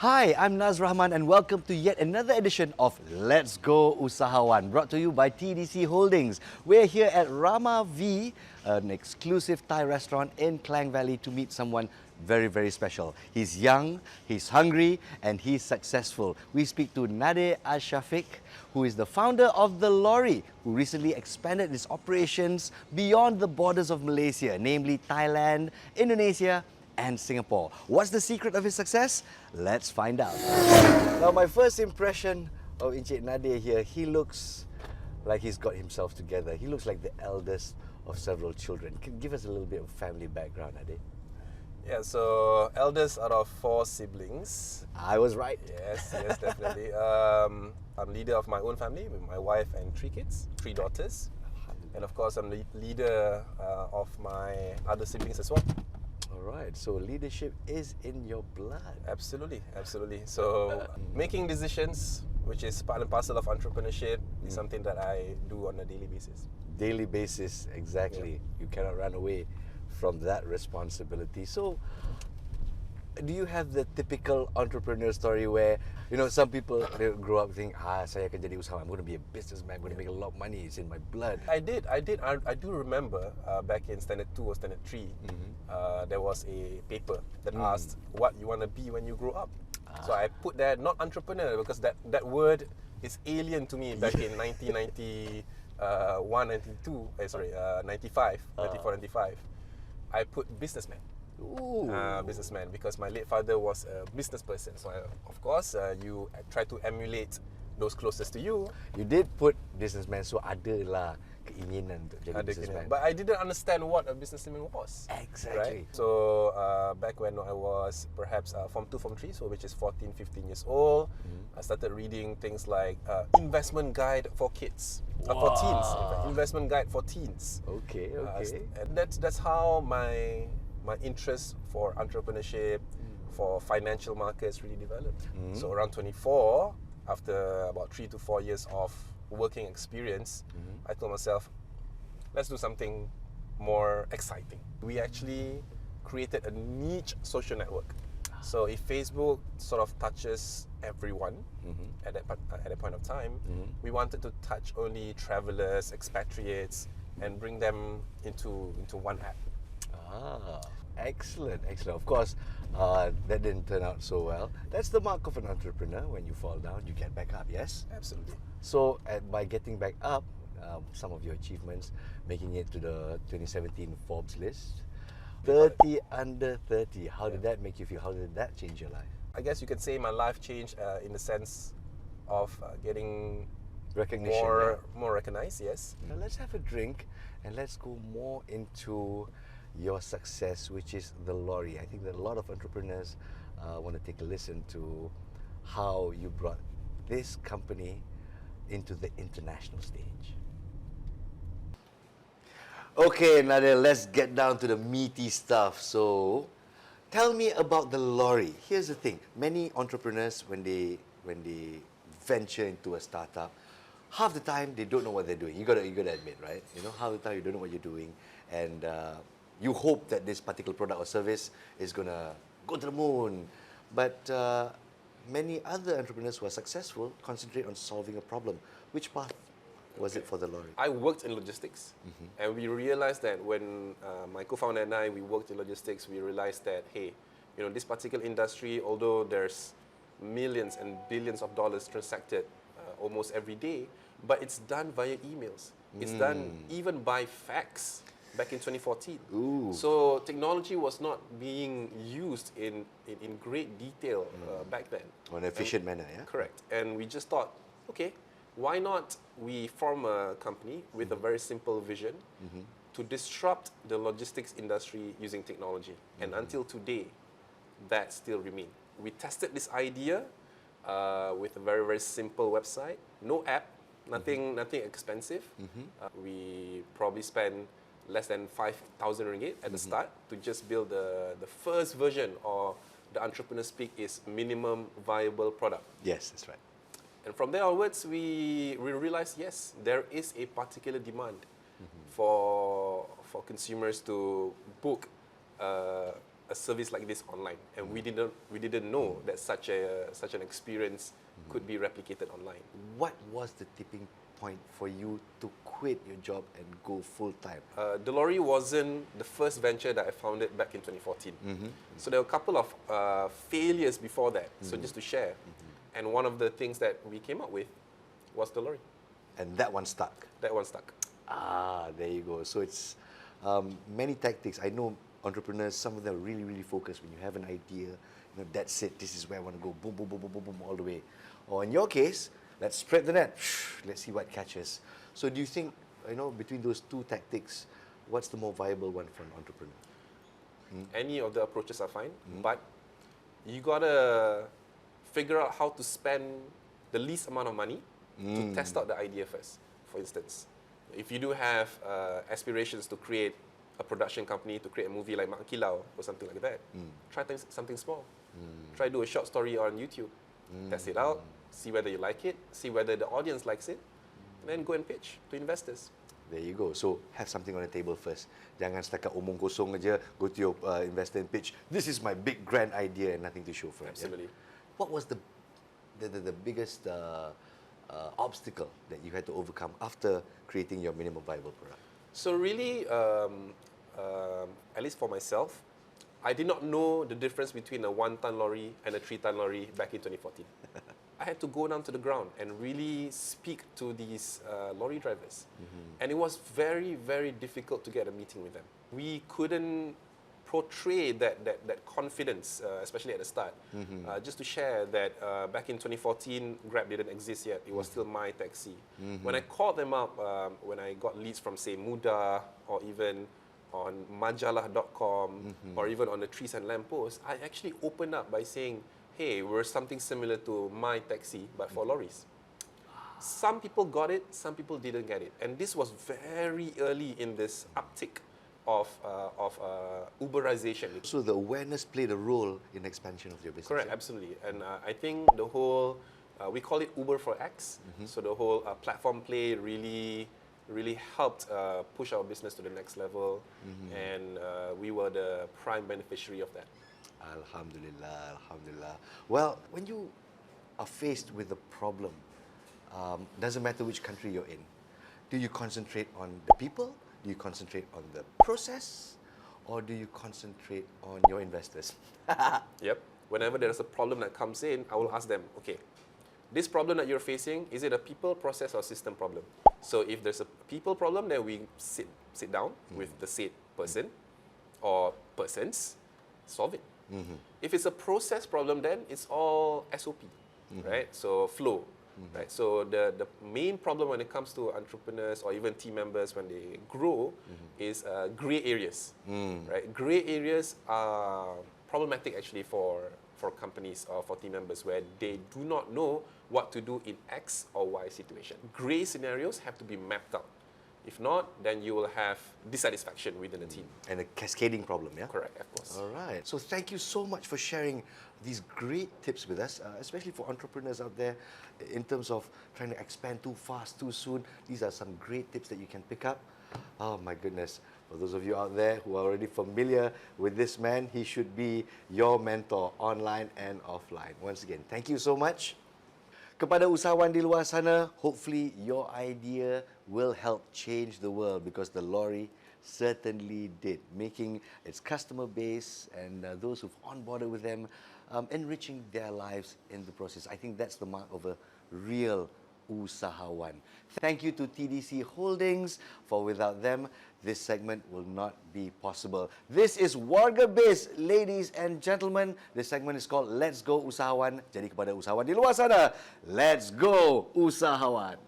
Hi, I'm Naz Rahman and welcome to yet another edition of Let's Go Usahawan, brought to you by TDC Holdings. We're here at Rama V, an exclusive Thai restaurant in Klang Valley to meet someone very, very special. He's young, he's hungry, and he's successful. We speak to Nadhir Ashafiq, who is the founder of TheLorry, who recently expanded its operations beyond the borders of Malaysia, namely Thailand, Indonesia, and Singapore. What's the secret of his success? Let's find out. Now, my first impression of Encik Nadhir here, he looks like he's got himself together. He looks like the eldest of several children. Can you give us a little bit of family background, Nadhir? Yeah, so eldest out of 4 siblings. I was right. Yes, definitely. I'm leader of my own family with my wife and 3 kids, 3 daughters. And of course, I'm the leader of my other siblings as well. All right, so leadership is in your blood. Absolutely. So making decisions, which is part and parcel of entrepreneurship, is something that I do on a daily basis. Daily basis, exactly. Yeah. You cannot run away from that responsibility. So, do you have the typical entrepreneur story where, you know, some people they grow up thinking, saya akan jadi usahawan, I'm going to be a businessman, I'm going to make a lot of money, it's in my blood. I did. I do remember back in Standard 2 or Standard 3, there was a paper that asked what you want to be when you grow up. So I put there, not entrepreneur, because that word is alien to me back in 1991, 92, 94, 95. I put businessman. Businessman, because my late father was a business person. So of course, you try to emulate those closest to you. You did put businessman, so ada lah keinginan untuk jadi businessman. But I didn't understand what a businessman was. Exactly. Right? So back when I was perhaps Form 2, Form 3, so which is 14, 15 years old, I started reading things like investment guide for kids, for teens. In fact, investment guide for teens. Okay. And that's how my interest for entrepreneurship, for financial markets really developed. So around 24, after about 3 to 4 years of working experience, I told myself, let's do something more exciting. We actually created a niche social network. So if Facebook sort of touches everyone at that point of time, we wanted to touch only travelers, expatriates, and bring them into one app. Excellent. Of course, that didn't turn out so well. That's the mark of an entrepreneur. When you fall down, you get back up, yes? Absolutely. So, by getting back up, some of your achievements, making it to the 2017 Forbes list, 30 under 30. How did that make you feel? How did that change your life? I guess you could say my life changed in the sense of getting Recognition. more recognized, yes. Now let's have a drink and let's go more into your success, which is TheLorry. I think that a lot of entrepreneurs want to take a listen to how you brought this company into the international stage. Okay, Nadhir, let's get down to the meaty stuff. So, tell me about TheLorry. Here's the thing: many entrepreneurs, when they venture into a startup, half the time they don't know what they're doing. You gotta admit, right? You know, half the time you don't know what you're doing, and you hope that this particular product or service is gonna go to the moon. But many other entrepreneurs who are successful concentrate on solving a problem. Which path was it for TheLorry? I worked in logistics, and we realized that when my co-founder and I, we worked in logistics, we realized that, hey, you know, this particular industry, although there's millions and billions of dollars transacted almost every day, but it's done via emails. It's done even by fax back in 2014. So technology was not being used in great detail back then. On an efficient manner, yeah? Correct. And we just thought, okay, why not we form a company with a very simple vision to disrupt the logistics industry using technology. And until today, that still remains. We tested this idea with a very, very simple website, no app, nothing expensive. We probably spent less than 5,000 ringgit at the start to just build the first version, or the entrepreneur speak is minimum viable product. Yes, that's right. And from there onwards, we realized, yes, there is a particular demand for consumers to book a service like this online, and we didn't know that such an experience could be replicated online. What was the tipping point for you to quit your job and go full time? TheLorry wasn't the first venture that I founded back in 2014. So there were a couple of failures before that. So just to share, and one of the things that we came up with was TheLorry. And that one stuck. That one stuck. Ah, there you go. So it's many tactics. I know entrepreneurs, some of them are really, really focused. When you have an idea, that's it. This is where I want to go. Boom, boom, boom, boom, boom, boom, all the way. Or in your case, let's spread the net. Let's see what catches. So do you think, between those two tactics, what's the more viable one for an entrepreneur? Any of the approaches are fine, but you gotta figure out how to spend the least amount of money to test out the idea first. For instance, if you do have aspirations to create a production company, to create a movie like Mak Kilau or something like that, try something small. Try do a short story on YouTube, test it out, see whether you like it, see whether the audience likes it, and then go and pitch to investors. There you go. So have something on the table first. Jangan setakat omong kosong aja, go to your investor and pitch. This is my big grand idea and nothing to show for it. Absolutely. Yeah? What was the biggest obstacle that you had to overcome after creating your minimum viable product? So really, at least for myself, I did not know the difference between a 1-ton lorry and a 3-ton lorry back in 2014. I had to go down to the ground and really speak to these lorry drivers. And it was very, very difficult to get a meeting with them. We couldn't portray that confidence, especially at the start. Just to share that back in 2014, Grab didn't exist yet. It was still My Taxi. When I called them up, when I got leads from, say, Muda, or even on majalah.com, or even on the Trees and Lamppost, I actually opened up by saying, hey, we're something similar to My Taxi, but for lorries. Some people got it, some people didn't get it. And this was very early in this uptick of Uberization. So the awareness played a role in expansion of your business. Correct, yeah? absolutely. And I think the whole, we call it Uber for X. So the whole platform play really helped push our business to the next level. And we were the prime beneficiary of that. Alhamdulillah, alhamdulillah. Well, when you are faced with a problem, doesn't matter which country you're in, do you concentrate on the people? Do you concentrate on the process? Or do you concentrate on your investors? Yep. Whenever there's a problem that comes in, I will ask them, okay, this problem that you're facing, is it a people, process, or system problem? So if there's a people problem, then we sit down with the said person or persons, solve it. If it's a process problem, then it's all SOP, right? So flow, right? So the main problem when it comes to entrepreneurs or even team members when they grow is gray areas, right? Gray areas are problematic actually for companies or for team members where they do not know what to do in X or Y situation. Gray scenarios have to be mapped out. If not, then you will have dissatisfaction within the team. And a cascading problem, yeah? Correct, of course. All right. So thank you so much for sharing these great tips with us, especially for entrepreneurs out there in terms of trying to expand too fast, too soon. These are some great tips that you can pick up. Oh my goodness. For those of you out there who are already familiar with this man, he should be your mentor online and offline. Once again, thank you so much. Kepada usahawan di luar sana, hopefully your idea will help change the world because TheLorry certainly did, making its customer base and those who've onboarded with them, enriching their lives in the process. I think that's the mark of a real usahawan. Thank you to TDC Holdings, for without them, this segment will not be possible. This is Warga Biz, ladies and gentlemen. This segment is called Let's Go Usahawan. Jadi kepada usahawan di luar sana, let's go usahawan.